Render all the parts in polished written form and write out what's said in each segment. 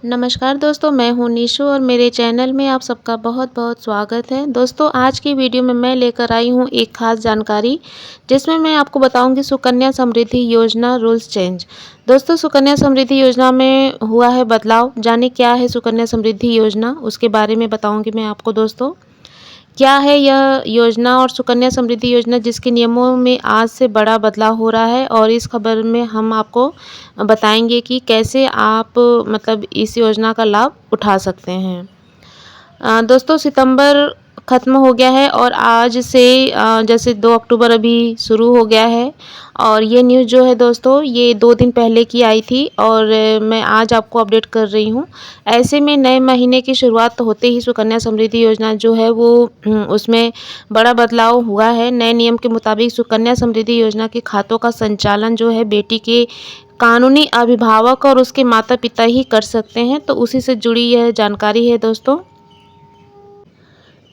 नमस्कार दोस्तों, मैं हूँ निशु और मेरे चैनल में आप सबका बहुत-बहुत स्वागत है। दोस्तों, आज की वीडियो में मैं लेकर आई हूँ एक ख़ास जानकारी, जिसमें मैं आपको बताऊँगी सुकन्या समृद्धि योजना रूल्स चेंज। दोस्तों, सुकन्या समृद्धि योजना में हुआ है बदलाव। जाने क्या है सुकन्या समृद्धि योजना, उसके बारे में बताऊँगी मैं आपको दोस्तों। क्या है यह योजना और सुकन्या समृद्धि योजना जिसके नियमों में आज से बड़ा बदलाव हो रहा है और इस खबर में हम आपको बताएंगे कि कैसे आप मतलब इस योजना का लाभ उठा सकते हैं। दोस्तों, सितंबर ख़त्म हो गया है और आज से जैसे 2 अक्टूबर अभी शुरू हो गया है और ये न्यूज़ जो है दोस्तों ये 2 दिन पहले की आई थी और मैं आज आपको अपडेट कर रही हूँ। ऐसे में नए महीने की शुरुआत होते ही सुकन्या समृद्धि योजना जो है वो उसमें बड़ा बदलाव हुआ है। नए नियम के मुताबिक सुकन्या समृद्धि योजना के खातों का संचालन जो है बेटी के कानूनी अभिभावक और उसके माता-पिता ही कर सकते हैं। तो उसी से जुड़ी यह जानकारी है दोस्तों।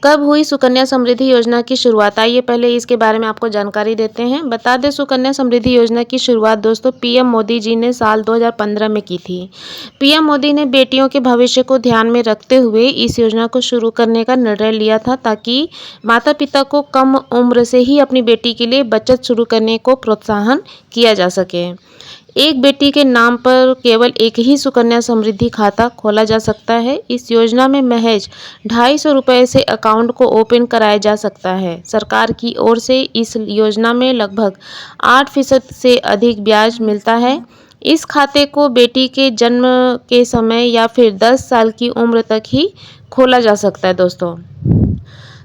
कब हुई सुकन्या समृद्धि योजना की शुरुआत? आइए पहले इसके बारे में आपको जानकारी देते हैं। बता दें सुकन्या समृद्धि योजना की शुरुआत दोस्तों पीएम मोदी जी ने साल 2015 में की थी। पीएम मोदी ने बेटियों के भविष्य को ध्यान में रखते हुए इस योजना को शुरू करने का निर्णय लिया था ताकि माता-पिता को कम उम्र से ही अपनी बेटी के लिए बचत शुरू करने को प्रोत्साहन किया जा सके। एक बेटी के नाम पर केवल एक ही सुकन्या समृद्धि खाता खोला जा सकता है। इस योजना में महज 250 रुपये से अकाउंट को ओपन कराया जा सकता है। सरकार की ओर से इस योजना में लगभग 8% से अधिक ब्याज मिलता है। इस खाते को बेटी के जन्म के समय या फिर 10 साल की उम्र तक ही खोला जा सकता है दोस्तों।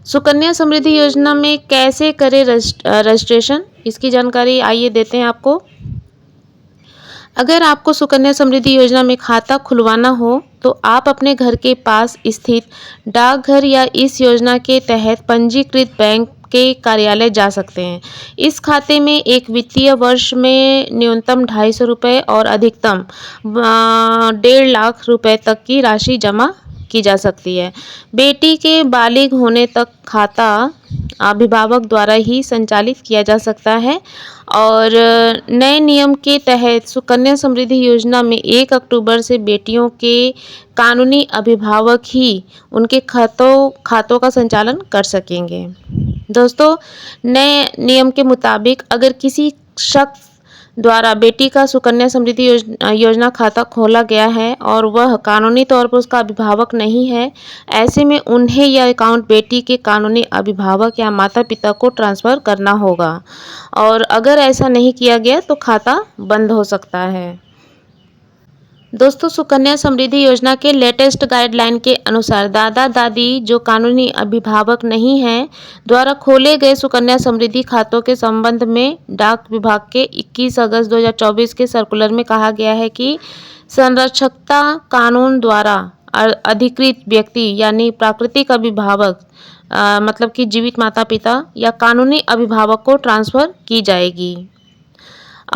सुकन्या समृद्धि योजना में कैसे करें रजिस्ट्रेशन, इसकी जानकारी आइए देते हैं आपको। अगर आपको सुकन्या समृद्धि योजना में खाता खुलवाना हो तो आप अपने घर के पास स्थित डाकघर या इस योजना के तहत पंजीकृत बैंक के कार्यालय जा सकते हैं। इस खाते में एक वित्तीय वर्ष में न्यूनतम 250 रुपये और अधिकतम 1.5 लाख रुपए तक की राशि जमा की जा सकती है। बेटी के बालिग होने तक खाता अभिभावक द्वारा ही संचालित किया जा सकता है और नए नियम के तहत सुकन्या समृद्धि योजना में 1 अक्टूबर से बेटियों के कानूनी अभिभावक ही उनके खातों का संचालन कर सकेंगे। दोस्तों, नए नियम के मुताबिक अगर किसी शख्स द्वारा बेटी का सुकन्या समृद्धि योजना खाता खोला गया है और वह कानूनी तौर पर उसका अभिभावक नहीं है, ऐसे में उन्हें यह अकाउंट बेटी के कानूनी अभिभावक या माता-पिता को ट्रांसफ़र करना होगा और अगर ऐसा नहीं किया गया तो खाता बंद हो सकता है। दोस्तों, सुकन्या समृद्धि योजना के लेटेस्ट गाइडलाइन के अनुसार दादा-दादी जो कानूनी अभिभावक नहीं हैं द्वारा खोले गए सुकन्या समृद्धि खातों के संबंध में डाक विभाग के 21 अगस्त 2024 के सर्कुलर में कहा गया है कि संरक्षकता कानून द्वारा अधिकृत व्यक्ति यानी प्राकृतिक अभिभावक मतलब कि जीवित माता-पिता या कानूनी अभिभावक को ट्रांसफ़र की जाएगी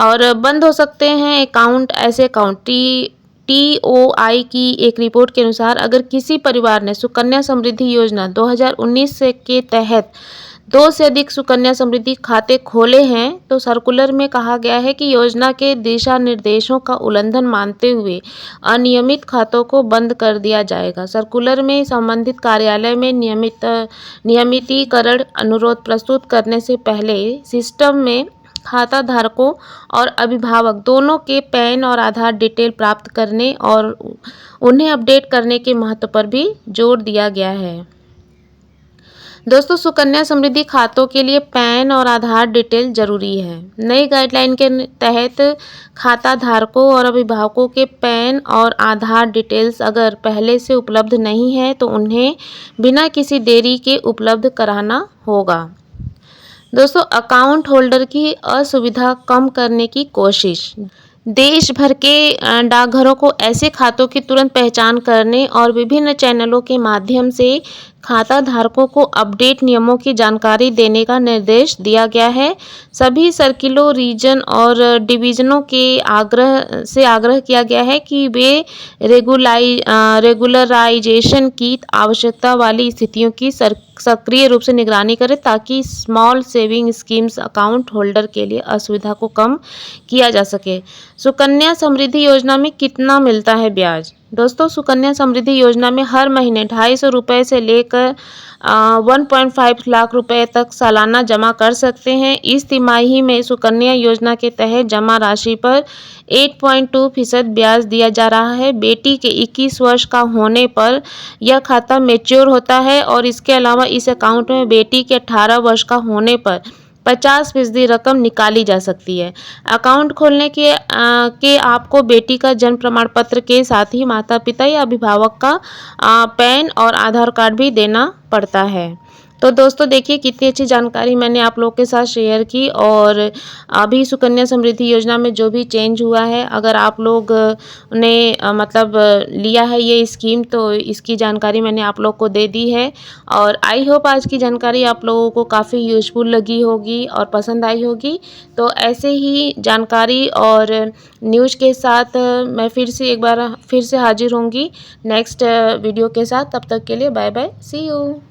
और बंद हो सकते हैं अकाउंट। ऐसे अकाउंट टीओआई की एक रिपोर्ट के अनुसार अगर किसी परिवार ने सुकन्या समृद्धि योजना 2019 के तहत 2 से अधिक सुकन्या समृद्धि खाते खोले हैं तो सर्कुलर में कहा गया है कि योजना के दिशा निर्देशों का उल्लंघन मानते हुए अनियमित खातों को बंद कर दिया जाएगा। सर्कुलर में संबंधित कार्यालय में नियमितीकरण अनुरोध प्रस्तुत करने से पहले सिस्टम में खाता धारकों और अभिभावक दोनों के पैन और आधार डिटेल प्राप्त करने और उन्हें अपडेट करने के महत्व पर भी जोर दिया गया है। दोस्तों, सुकन्या समृद्धि खातों के लिए पैन और आधार डिटेल जरूरी है। नई गाइडलाइन के तहत खाता धारकों और अभिभावकों के पैन और आधार डिटेल्स अगर पहले से उपलब्ध नहीं है तो उन्हें बिना किसी देरी के उपलब्ध कराना होगा। दोस्तों, अकाउंट होल्डर की असुविधा कम करने की कोशिश। देश भर के डाकघरों को ऐसे खातों की तुरंत पहचान करने और विभिन्न चैनलों के माध्यम से खाता धारकों को अपडेट नियमों की जानकारी देने का निर्देश दिया गया है। सभी सर्किलों, रीजन और डिवीजनों के आग्रह किया गया है कि वे रेगुलराइजेशन की आवश्यकता वाली स्थितियों की सक्रिय रूप से निगरानी करें ताकि small saving schemes account holder के लिए असुविधा को कम किया जा सके। सुकन्या समृद्धि योजना में कितना मिलता है ब्याज? दोस्तों सुकन्या समृद्धि योजना में हर महीने 250 रुपये से लेकर 1.5 लाख रुपए तक सालाना जमा कर सकते हैं। इस तिमाही में सुकन्या योजना के तहत जमा राशि पर 8.2% ब्याज दिया जा रहा है। बेटी के 21 वर्ष का होने पर यह खाता मैच्योर होता है और इसके अलावा इस अकाउंट में बेटी के 18 वर्ष का होने पर 50% रकम निकाली जा सकती है। अकाउंट खोलने के आपको बेटी का जन्म प्रमाण पत्र के साथ ही माता पिता या अभिभावक का पैन और आधार कार्ड भी देना पड़ता है। तो दोस्तों देखिए कितनी अच्छी जानकारी मैंने आप लोगों के साथ शेयर की। और अभी सुकन्या समृद्धि योजना में जो भी चेंज हुआ है, अगर आप लोग ने मतलब लिया है ये स्कीम, तो इसकी जानकारी मैंने आप लोग को दे दी है। और आई होप आज की जानकारी आप लोगों को काफ़ी यूज़फुल लगी होगी और पसंद आई होगी। तो ऐसे ही जानकारी और न्यूज़ के साथ मैं फिर से हाजिर होंगी नेक्स्ट वीडियो के साथ। तब तक के लिए बाय बाय, सी यू।